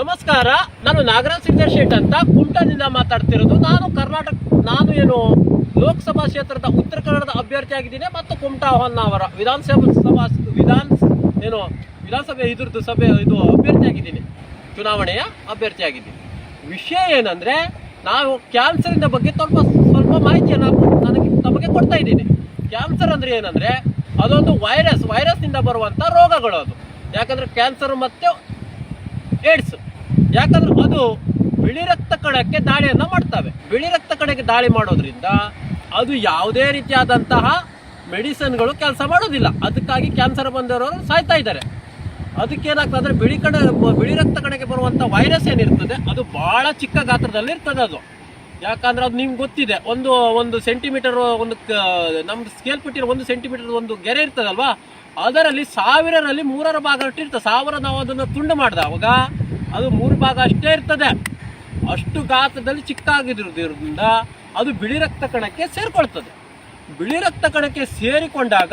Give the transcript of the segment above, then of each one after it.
ನಮಸ್ಕಾರ, ನಾನು Nagaraj singer set ಅಂತ ಕುಮಟಾದಿಂದ ಮಾತಾಡ್ತಿರೋದು. ನಾನು ಏನು ಲೋಕಸಭಾ ಕ್ಷೇತ್ರದ ಉತ್ತರ ಕನ್ನಡದ ಅಭ್ಯರ್ಥಿ ಆಗಿದ್ದೀನಿ ಮತ್ತು ಕುಮಟಾ ಹೊನ್ನಾವರ ವಿಧಾನಸಭೆ ಇದು ಅಭ್ಯರ್ಥಿ ಆಗಿದ್ದೀನಿ, ಚುನಾವಣೆಯ ಅಭ್ಯರ್ಥಿ ಆಗಿದ್ದೀನಿ. ವಿಷಯ ಏನಂದ್ರೆ, ನಾವು ಕ್ಯಾನ್ಸರಿನ ಬಗ್ಗೆ ಸ್ವಲ್ಪ ಮಾಹಿತಿಯನ್ನು ತಮಗೆ ಕೊಡ್ತಾ ಇದ್ದೀನಿ. ಕ್ಯಾನ್ಸರ್ ಅಂದ್ರೆ ಏನಂದ್ರೆ, ಅದೊಂದು ವೈರಸ್ನಿಂದ ಬರುವಂತ ರೋಗಗಳು. ಅದು ಯಾಕಂದ್ರೆ ಕ್ಯಾನ್ಸರ್ ಮತ್ತೆ ಏಡ್ಸ್, ಯಾಕಂದ್ರೆ ಅದು ಬಿಳಿ ರಕ್ತ ಕಣಕ್ಕೆ ದಾಳಿಯನ್ನ ಮಾಡ್ತವೆ. ಬಿಳಿ ರಕ್ತ ಕಣಕ್ಕೆ ದಾಳಿ ಮಾಡೋದ್ರಿಂದ ಅದು ಯಾವುದೇ ರೀತಿಯಾದಂತಹ ಮೆಡಿಸಿನ್ಗಳು ಕೆಲಸ ಮಾಡೋದಿಲ್ಲ. ಅದಕ್ಕಾಗಿ ಕ್ಯಾನ್ಸರ್ ಬಂದವರು ಸಾಯ್ತಾ ಇದ್ದಾರೆ. ಅದಕ್ಕೇನಾಗ್ತದೆ ಅಂದ್ರೆ, ಬಿಳಿ ರಕ್ತ ಕಣಕ್ಕೆ ಬರುವಂತ ವೈರಸ್ ಏನಿರ್ತದೆ ಅದು ಬಹಳ ಚಿಕ್ಕ ಗಾತ್ರದಲ್ಲಿ ಇರ್ತದೆ. ಅದು ಯಾಕಂದ್ರೆ ಅದು ನಿಮ್ಗೆ ಗೊತ್ತಿದೆ, ಒಂದು ಸೆಂಟಿಮೀಟರ್, ನಮ್ದು ಸ್ಕೇಲ್ ಕೊಟ್ಟಿರೋ 1 ಸೆಂಟಿಮೀಟರ್ ಒಂದು ಗೆರೆ ಇರ್ತದಲ್ವಾ, ಅದರಲ್ಲಿ 1000ರಲ್ಲಿ 3 ಭಾಗ ಅಷ್ಟು ಇರ್ತದೆ. 1000 ನಾವು ಅದನ್ನು ತುಂಡು ಮಾಡಿದಾಗ ಅದು 3 ಭಾಗ ಅಷ್ಟೇ ಇರ್ತದೆ. ಅಷ್ಟು ಗಾತ್ರದಲ್ಲಿ ಚಿಕ್ಕಾಗಿರೋದ್ರಿಂದ ಅದು ಬಿಳಿ ರಕ್ತ ಕಣಕ್ಕೆ ಸೇರ್ಕೊಳ್ತದೆ. ಬಿಳಿ ರಕ್ತ ಕಣಕ್ಕೆ ಸೇರಿಕೊಂಡಾಗ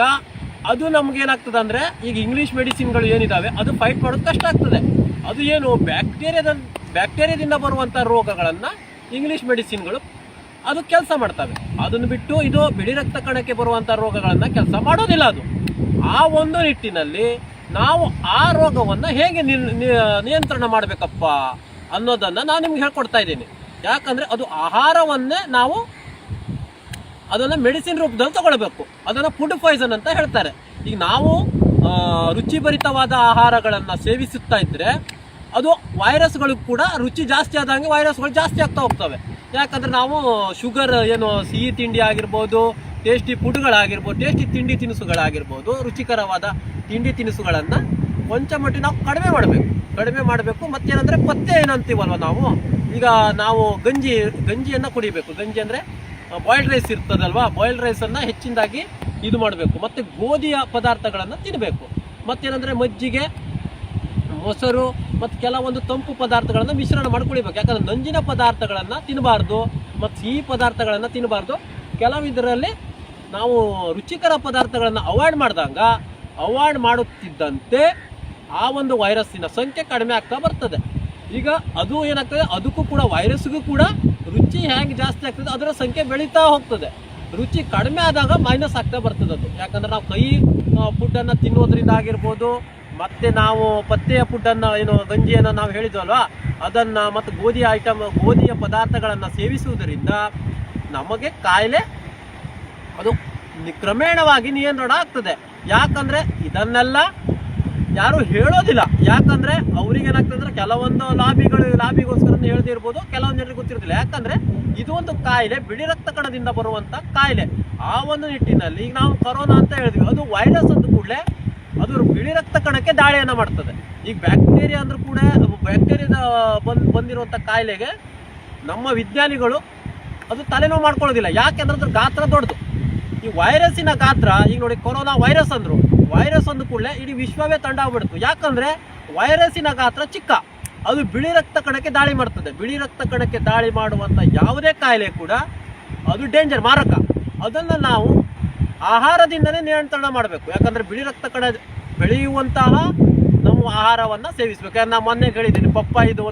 ಅದು ನಮ್ಗೆ ಏನಾಗ್ತದೆ ಅಂದ್ರೆ, ಈಗ ಇಂಗ್ಲಿಷ್ ಮೆಡಿಸಿನ್ಗಳು ಏನಿದಾವೆ ಅದು ಫೈಟ್ ಮಾಡೋದು ಕಷ್ಟ ಆಗ್ತದೆ. ಅದು ಏನು ಬ್ಯಾಕ್ಟೀರಿಯಾದಿಂದ ಬರುವಂತ ರೋಗಗಳನ್ನ ಇಂಗ್ಲಿಷ್ ಮೆಡಿಸಿನ್ಗಳು ಅದು ಕೆಲಸ ಮಾಡ್ತವೆ. ಅದನ್ನು ಬಿಟ್ಟು ಇದು ಬಿಳಿ ರಕ್ತ ಕಣಕ್ಕೆ ಬರುವಂತ ರೋಗಗಳನ್ನ ಕೆಲಸ ಮಾಡೋದಿಲ್ಲ. ಅದು ಆ ಒಂದು ನಿಟ್ಟಿನಲ್ಲಿ ನಾವು ಆ ರೋಗವನ್ನ ಹೇಗೆ ನಿಯಂತ್ರಣ ಮಾಡಬೇಕಪ್ಪ ಅನ್ನೋದನ್ನ ನಾನು ನಿಮ್ಗೆ ಹೇಳ್ಕೊಡ್ತಾ ಇದ್ದೀನಿ. ಯಾಕಂದ್ರೆ ಅದು ಆಹಾರವನ್ನೇ ನಾವು ಅದನ್ನ ಮೆಡಿಸಿನ್ ರೂಪದಲ್ಲಿ ತಗೊಳ್ಬೇಕು. ಅದನ್ನ ಫುಡ್ ಪಾಯ್ಸನ್ ಅಂತ ಹೇಳ್ತಾರೆ. ಈಗ ನಾವು ರುಚಿಭರಿತವಾದ ಆಹಾರಗಳನ್ನ ಸೇವಿಸುತ್ತಾ ಇದ್ರೆ ಅದು ವೈರಸ್ಗಳು ಕೂಡ ರುಚಿ ಜಾಸ್ತಿ ಆದಂಗೆ ವೈರಸ್ಗಳು ಜಾಸ್ತಿ ಆಗ್ತಾ ಹೋಗ್ತವೆ. ಯಾಕಂದ್ರೆ ನಾವು ಶುಗರ್ ಸಿಹಿ ತಿಂಡಿ ಆಗಿರ್ಬೋದು, ಟೇಸ್ಟಿ ಫುಡ್ಗಳಾಗಿರ್ಬೋದು, ಟೇಸ್ಟಿ ತಿಂಡಿ ತಿನಿಸುಗಳಾಗಿರ್ಬೋದು, ರುಚಿಕರವಾದ ತಿಂಡಿ ತಿನಿಸುಗಳನ್ನ ಕೊಂಚ ಮಟ್ಟಿಗೆ ನಾವು ಕಡಿಮೆ ಮಾಡಬೇಕು. ಮತ್ತೇನಂದ್ರೆ ಪಥ್ಯ ಏನಂತೀವಲ್ವ ಈಗ ನಾವು ಗಂಜಿಯನ್ನ ಕುಡಿಬೇಕು. ಗಂಜಿ ಅಂದ್ರೆ ಬಾಯ್ಲ್ಡ್ ರೈಸ್ ಇರ್ತದಲ್ವಾ, ಬಾಯ್ಲ್ಡ್ ರೈಸನ್ನು ಹೆಚ್ಚಿನದಾಗಿ ಇದು ಮಾಡಬೇಕು. ಮತ್ತು ಗೋಧಿಯ ಪದಾರ್ಥಗಳನ್ನು ತಿನ್ನಬೇಕು. ಮತ್ತೇನಂದರೆ ಮಜ್ಜಿಗೆ, ಮೊಸರು ಮತ್ತು ಕೆಲವೊಂದು ತಂಪು ಪದಾರ್ಥಗಳನ್ನು ಮಿಶ್ರಣ ಮಾಡ್ಕೊಳ್ಬೇಕು. ಯಾಕಂದರೆ ನಂಜಿನ ಪದಾರ್ಥಗಳನ್ನು ತಿನ್ನಬಾರ್ದು ಮತ್ತು ಸಿಹಿ ಪದಾರ್ಥಗಳನ್ನು ತಿನ್ನಬಾರ್ದು. ಕೆಲವಿದರಲ್ಲಿ ನಾವು ರುಚಿಕರ ಪದಾರ್ಥಗಳನ್ನು ಅವಾಯ್ಡ್ ಮಾಡುತ್ತಿದ್ದಂತೆ ಆ ಒಂದು ವೈರಸ್ಸಿನ ಸಂಖ್ಯೆ ಕಡಿಮೆ ಆಗ್ತಾ ಬರ್ತದೆ. ಈಗ ಅದು ಏನಾಗ್ತದೆ, ಅದಕ್ಕೂ ಕೂಡ ವೈರಸ್ಗೂ ಕೂಡ ರುಚಿ ಹೆಂಗೆ ಜಾಸ್ತಿ ಆಗ್ತದೆ ಅದರ ಸಂಖ್ಯೆ ಬೆಳೀತಾ ಹೋಗ್ತದೆ. ರುಚಿ ಕಡಿಮೆ ಆದಾಗ ಮೈನಸ್ ಆಗ್ತಾ ಬರ್ತದೆ ಅದು. ಯಾಕಂದ್ರೆ ನಾವು ಕೈ ಫುಡ್ಡನ್ನು ತಿನ್ನೋದ್ರಿಂದ ಆಗಿರ್ಬೋದು, ಮತ್ತೆ ನಾವು ಪಥ್ಯ ಫುಡ್ಡನ್ನು ಗಂಜಿಯನ್ನು ನಾವು ಹೇಳಿದ್ವಲ್ವಾ ಅದನ್ನು, ಮತ್ತು ಗೋಧಿಯ ಪದಾರ್ಥಗಳನ್ನು ಸೇವಿಸುವುದರಿಂದ ನಮಗೆ ಕಾಯಿಲೆ ಅದು ಕ್ರಮೇಣವಾಗಿ ನಿಯಂತ್ರಣ ಆಗ್ತದೆ. ಯಾಕಂದ್ರೆ ಇದನ್ನೆಲ್ಲ ಯಾರು ಹೇಳೋದಿಲ್ಲ. ಯಾಕಂದ್ರೆ ಅವ್ರಿಗೆ ಏನಾಗ್ತದೆ ಅಂದ್ರೆ, ಕೆಲವೊಂದು ಲಾಬಿಗೋಸ್ಕರ ಹೇಳದೇ ಇರ್ಬೋದು, ಕೆಲವೊಂದು ಜನರಿಗೆ ಗೊತ್ತಿರೋದಿಲ್ಲ. ಯಾಕಂದ್ರೆ ಇದು ಒಂದು ಕಾಯಿಲೆ, ಬಿಳಿ ರಕ್ತ ಕಣದಿಂದ ಬರುವಂತ ಕಾಯಿಲೆ. ಆ ಒಂದು ನಿಟ್ಟಿನಲ್ಲಿ ಈಗ ನಾವು ಕೊರೋನಾ ಅಂತ ಹೇಳಿದ್ವಿ, ಅದು ವೈರಸ್ ಅಂದ ಕೂಡಲೇ ಅದು ಬಿಳಿ ರಕ್ತ ಕಣಕ್ಕೆ ದಾಳಿಯನ್ನ ಮಾಡ್ತದೆ. ಈಗ ಬ್ಯಾಕ್ಟೀರಿಯಾ ಅಂದ್ರೂ ಕೂಡ, ಬ್ಯಾಕ್ಟೀರಿಯಾದ ಬಂದಿರುವಂತ ಕಾಯಿಲೆಗೆ ನಮ್ಮ ವಿಜ್ಞಾನಿಗಳು ಅದು ತಲೆನೋವು ಮಾಡ್ಕೊಳ್ಳೋದಿಲ್ಲ. ಯಾಕೆಂದ್ರೆ ಅದ್ರ ಗಾತ್ರ ದೊಡ್ಡದು. ಈ ವೈರಸ್ಸಿನ ಗಾತ್ರ, ಈಗ ನೋಡಿ ಕೊರೋನಾ ವೈರಸ್ ಅಂದ ಕೂಡಲೇ ಇಡೀ ವಿಶ್ವವೇ ತಂಡ ಆಗ್ಬಿಡ್ತು. ಯಾಕಂದ್ರೆ ವೈರಸ್ಸಿನ ಗಾತ್ರ ಚಿಕ್ಕ, ಅದು ಬಿಳಿ ರಕ್ತ ಕಣಕ್ಕೆ ದಾಳಿ ಮಾಡ್ತದೆ. ಬಿಳಿ ರಕ್ತ ಕಣಕ್ಕೆ ದಾಳಿ ಮಾಡುವಂತ ಯಾವುದೇ ಕಾಯಿಲೆ ಕೂಡ ಅದು ಡೇಂಜರ್, ಮಾರಕ. ಅದನ್ನ ನಾವು ಆಹಾರದಿಂದನೇ ನಿಯಂತ್ರಣ ಮಾಡಬೇಕು. ಯಾಕಂದ್ರೆ ಬಿಳಿ ರಕ್ತ ಕಣ ಬೆಳೆಯುವಂತಹ ನಾವು ಆಹಾರವನ್ನ ಸೇವಿಸಬೇಕು. ಯಾಕಂದ್ರೆ ನಾನು ಮೊನ್ನೆ ಹೇಳಿದ್ದೀನಿ, ಪಪ್ಪಾಯಿದು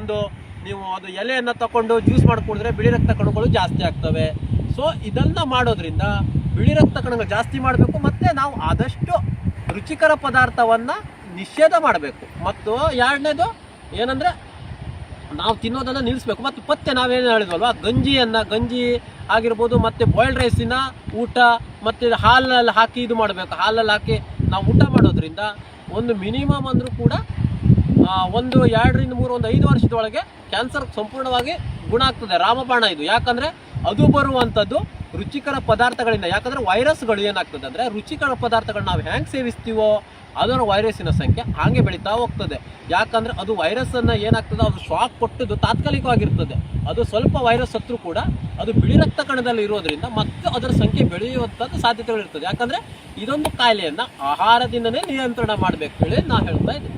ನೀವು ಅದು ಎಲೆಯನ್ನು ತಗೊಂಡು ಜ್ಯೂಸ್ ಮಾಡಿ ಕುಡಿದ್ರೆ ಬಿಳಿ ರಕ್ತ ಕಣಗಳು ಜಾಸ್ತಿ ಆಗ್ತವೆ. ಸೊ ಇದನ್ನ ಮಾಡೋದ್ರಿಂದ ಬಿಳಿ ರಕ್ತ ಕಣಗಳು ಜಾಸ್ತಿ ಮಾಡಬೇಕು. ಮತ್ತೆ ನಾವು ಆದಷ್ಟು ರುಚಿಕರ ಪದಾರ್ಥವನ್ನ ನಿಷೇಧ ಮಾಡಬೇಕು. ಮತ್ತು ಎರಡನೇದು ಏನಂದ್ರೆ, ನಾವು ತಿನ್ನೋದನ್ನ ನಿಲ್ಲಿಸ್ಬೇಕು. ಮತ್ತು ಪಥ್ಯ ನಾವೇನು ಹೇಳಿದ್ವಲ್ವಾ, ಗಂಜಿ ಆಗಿರ್ಬೋದು, ಮತ್ತೆ ಬಾಯ್ಲ್ಡ್ ರೈಸಿನ ಊಟ, ಮತ್ತೆ ಹಾಲಲ್ಲಿ ಹಾಕಿ ಇದು ಮಾಡಬೇಕು. ಹಾಲಲ್ಲಿ ಹಾಕಿ ನಾವು ಊಟ ಮಾಡೋದ್ರಿಂದ ಒಂದು ಮಿನಿಮಮ್ ಅಂದ್ರೂ ಕೂಡ 1, 2, 3, 5 ವರ್ಷದೊಳಗೆ ಕ್ಯಾನ್ಸರ್ ಸಂಪೂರ್ಣವಾಗಿ ಗುಣ ಆಗ್ತದೆ. ರಾಮಬಾಣ ಇದು. ಯಾಕಂದ್ರೆ ಅದು ಬರುವಂಥದ್ದು ರುಚಿಕರ ಪದಾರ್ಥಗಳಿಂದ. ಯಾಕಂದ್ರೆ ವೈರಸ್ಗಳು ಏನಾಗ್ತದೆ ಅಂದ್ರೆ, ರುಚಿಕರ ಪದಾರ್ಥಗಳನ್ನ ನಾವು ಹೆಂಗೆ ಸೇವಿಸ್ತೀವೋ ಅದರ ವೈರಸ್ಸಿನ ಸಂಖ್ಯೆ ಹಾಗೆ ಬೆಳೀತಾ ಹೋಗ್ತದೆ. ಯಾಕಂದ್ರೆ ಅದು ವೈರಸ್ಸನ್ನು ಏನಾಗ್ತದೆ, ಅದು ಶಾಕ್ ಕೊಟ್ಟದ್ದು ತಾತ್ಕಾಲಿಕವಾಗಿರ್ತದೆ. ಅದು ಸ್ವಲ್ಪ ವೈರಸ್ ಹತ್ರೂ ಕೂಡ ಅದು ಬಿಳಿ ರಕ್ತ ಕಣದಲ್ಲಿ ಇರೋದ್ರಿಂದ ಮತ್ತೆ ಅದರ ಸಂಖ್ಯೆ ಬೆಳೆಯುವಂಥದ್ದು ಸಾಧ್ಯತೆಗಳಿರ್ತದೆ. ಯಾಕಂದ್ರೆ ಇದೊಂದು ಕಾಯಿಲೆಯನ್ನ ಆಹಾರದಿಂದನೇ ನಿಯಂತ್ರಣ ಮಾಡಬೇಕು ಹೇಳಿ ನಾನು ಹೇಳ್ತಾ ಇದ್ದೀನಿ.